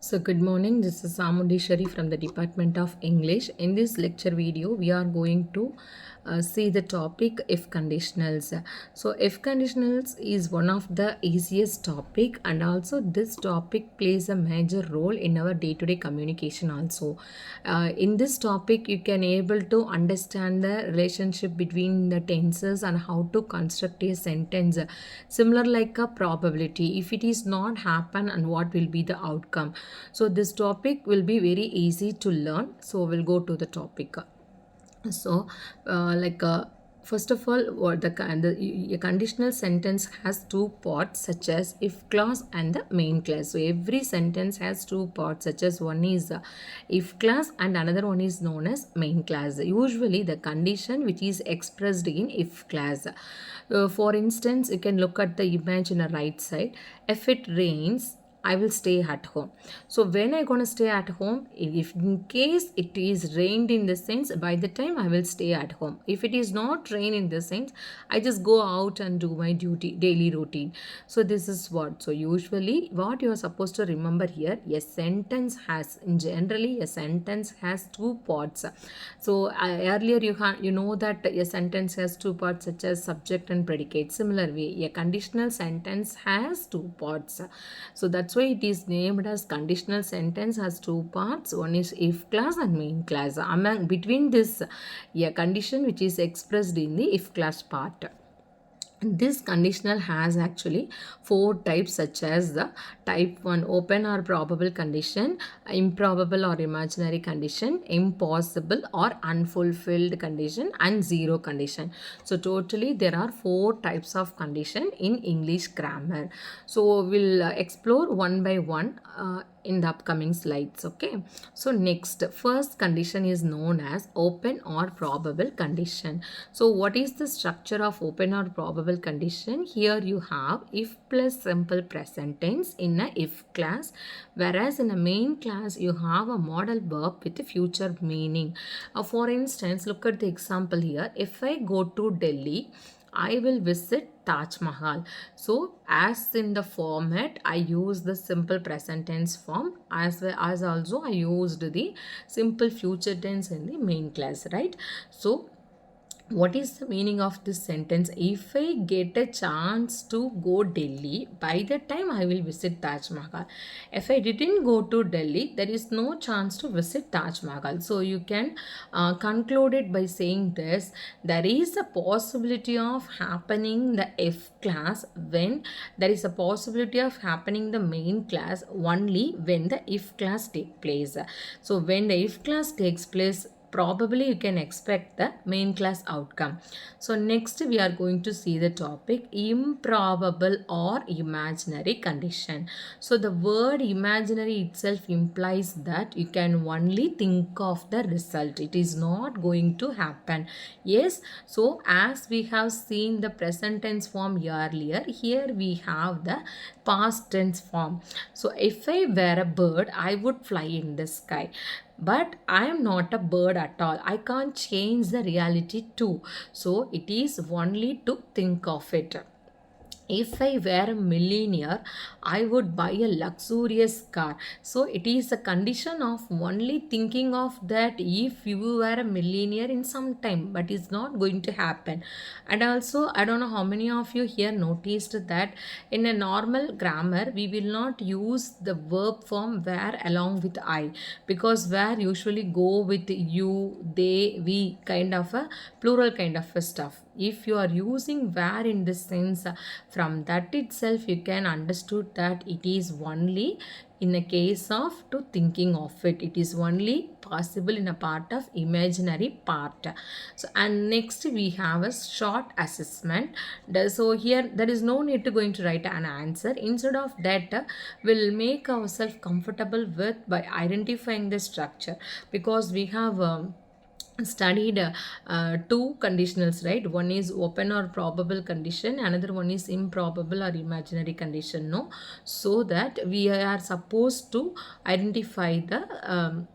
So good morning, this is Samundishari from the Department of English. In this lecture video, we are going to see the topic if conditionals. So if conditionals is one of the easiest topic, and also this topic plays a major role in our day-to-day communication also. In this topic, you can able to understand the relationship between the tenses and how to construct a sentence similar like a probability if it is not happen and what will be the outcome. So this topic will be very easy to learn. So we'll go to the topic. So like first of all, what the conditional sentence has two parts such as if clause and the main clause. So every sentence has two parts such as one is if clause and another one is known as main clause. Usually the condition which is expressed in if clause. For instance, you can look at the image in the right side. If it rains, I will stay at home. So when I gonna stay at home, if in case it is rained in the sense, by the time I will stay at home. If it is not rain in the sense, I just go out and do my duty daily routine. So this is what. So usually what you are supposed to remember here, a sentence has generally a sentence has two parts. So earlier you know that a sentence has two parts such as subject and predicate. Similarly, a conditional sentence has two parts. So that's why it is named as conditional sentence has two parts. One is if clause and main clause. Among between this, a condition which is expressed in the if clause part. This conditional has actually four types such as the type 1 open or probable condition, improbable or imaginary condition, impossible or unfulfilled condition, and zero condition. So totally there are four types of condition in English grammar. So we'll explore one by one in the upcoming slides. Okay, so next, first condition is known as open or probable condition. So what is the structure of open or probable condition? Here you have if plus simple present tense in a if clause, whereas in a main clause you have a modal verb with a future meaning. For instance, look at the example here. If I go to Delhi, I will visit Taj Mahal. So as in the format, I use the simple present tense form, as well as also I used the simple future tense in the main class, right? So what is the meaning of this sentence? If I get a chance to go Delhi, by the time I will visit Taj Mahal. If I didn't go to Delhi, there is no chance to visit Taj Mahal. So you can conclude it by saying this: there is a possibility of happening the F class when there is a possibility of happening the main class only when the if class take place. So when the if class takes place, probably you can expect the main class outcome. So next we are going to see the topic improbable or imaginary condition. So the word imaginary itself implies that you can only think of the result. It is not going to happen. Yes, so as we have seen the present tense form earlier, here we have the past tense form. So if I were a bird, I would fly in the sky. But I am not a bird at all. I can't change the reality too. So it is only to think of it. If I were a millionaire, I would buy a luxurious car. So it is a condition of only thinking of that if you were a millionaire in some time, but it's not going to happen. And also, I don't know how many of you here noticed that in a normal grammar, we will not use the verb form where along with I, because where usually go with you, they, we kind of a plural kind of a stuff. If you are using where in this sense, from that itself you can understood that it is only in a case of to thinking of it. It is only possible in a part of imaginary part. So and next we have a short assessment. So here there is no need to going to write an answer. Instead of that, we'll make ourselves comfortable with by identifying the structure, because we have studied two conditionals, right? One is open or probable condition, another one is improbable or imaginary condition, no? So that we are supposed to identify the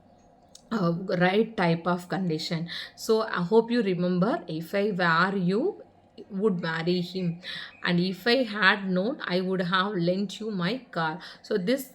right type of condition. So I hope you remember, if I were you, would marry him, and if I had known, I would have lent you my car. So this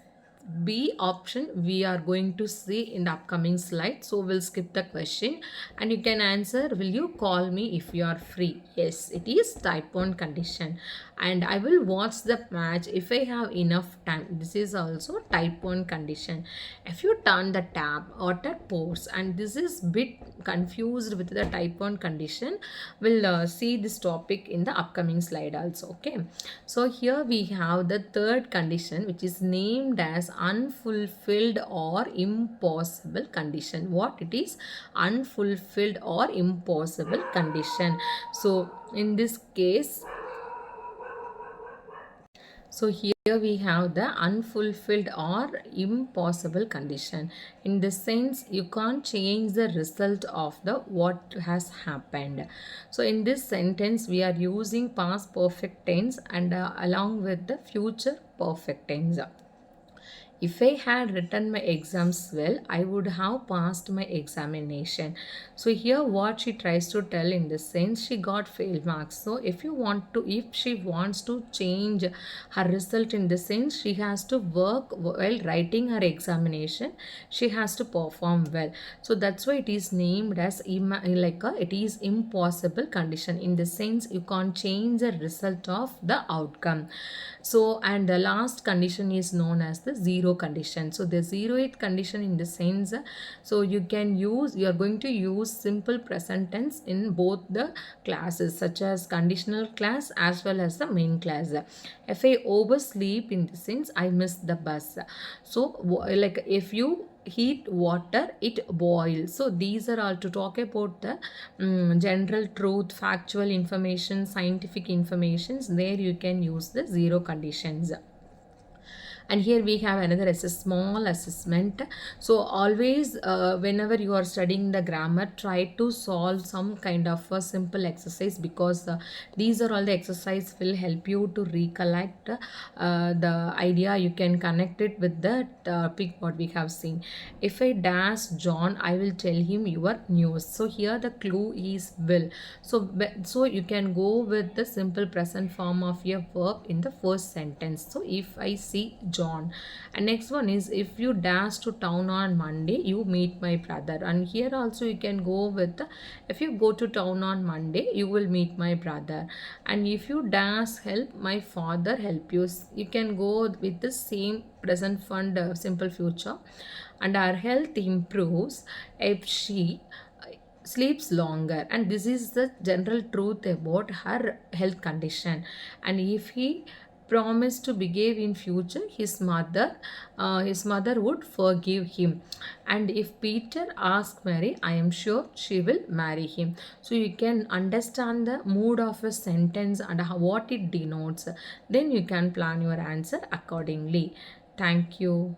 B option we are going to see in the upcoming slide. So we'll skip the question and you can answer, will you call me if you are free? Yes, it is type 1 condition. And I will watch the match if I have enough time. This is also type 1 condition. If you turn the tab, water pours, and this is bit confused with the type 1 condition. We'll see this topic in the upcoming slide also. Okay, so here we have the third condition, which is named as unfulfilled or impossible condition. What it is? Unfulfilled or impossible condition. So in this case, so here we have the unfulfilled or impossible condition. In this sense, you can't change the result of the what has happened. So in this sentence, we are using past perfect tense and along with the future perfect tense. If I had written my exams well, I would have passed my examination. So here what she tries to tell in this sense, she got fail marks. So if she wants to change her result in the sense, she has to work while writing her examination. She has to perform well. So that's why it is named as it is impossible condition. In the sense, you can't change the result of the outcome. So and the last condition is known as the zero condition. So the zeroth condition in the sense, so you are going to use simple present tense in both the classes, such as conditional class as well as the main class. If I oversleep, in the sense I miss the bus. So like if you heat water, it boils. So these are all to talk about the general truth, factual information, scientific informations. There you can use the zero conditions. And here we have another small assessment. So always whenever you are studying the grammar, try to solve some kind of a simple exercise, because these are all the exercise will help you to recollect the idea. You can connect it with the topic what we have seen. If I dash John, I will tell him your news. So here the clue is will. So you can go with the simple present form of your verb in the first sentence. So if I see John. And next one is, if you dash to town on Monday, you meet my brother. And here also you can go with if you go to town on Monday, you will meet my brother. And if you dash help my father help you, you can go with the same present fund simple future. And our health improves if she sleeps longer. And this is the general truth about her health condition. And if he promised to behave in future, his mother would forgive him. And if Peter asks Mary, I am sure she will marry him. So you can understand the mood of a sentence and what it denotes. Then you can plan your answer accordingly. Thank you.